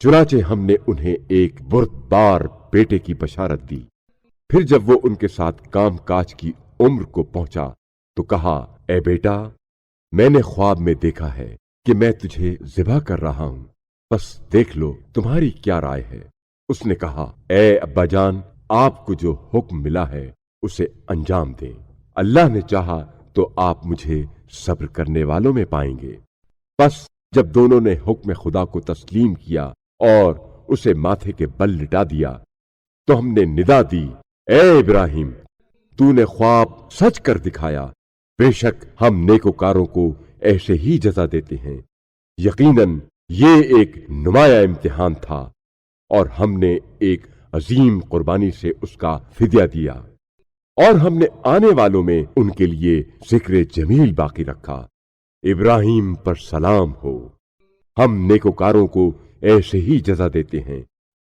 चुनाचे हमने उन्हें एक बुर्दबार बेटे की बशारत दी। फिर जब वो उनके साथ काम काज की उम्र को पहुंचा तो कहा, ए बेटा, मैंने ख्वाब में देखा है कि मैं तुझे ज़िबा कर रहा हूं, बस देख लो तुम्हारी क्या राय है। उसने कहा, ए अब्बाजान, आपको जो हुक्म मिला है उसे अंजाम दें। अल्लाह ने चाहा तो आप मुझे सब्र करने वालों में पाएंगे। बस जब दोनों ने हुक्म खुदा को तस्लीम किया और उसे माथे के बल लिटा दिया तो हमने निदा दी, ए इब्राहिम, तूने ख्वाब सच कर दिखाया। बेशक हम नेकोकारों को ऐसे ही जजा देते हैं। यकीनन ये एक नुमाया इम्तिहान था और हमने एक अजीम कुर्बानी से उसका फिदिया दिया और हमने आने वालों में उनके लिए जिक्र जमील बाकी रखा। इब्राहिम पर सलाम हो। हम नेकोकारों को ऐसे ही जजा देते हैं।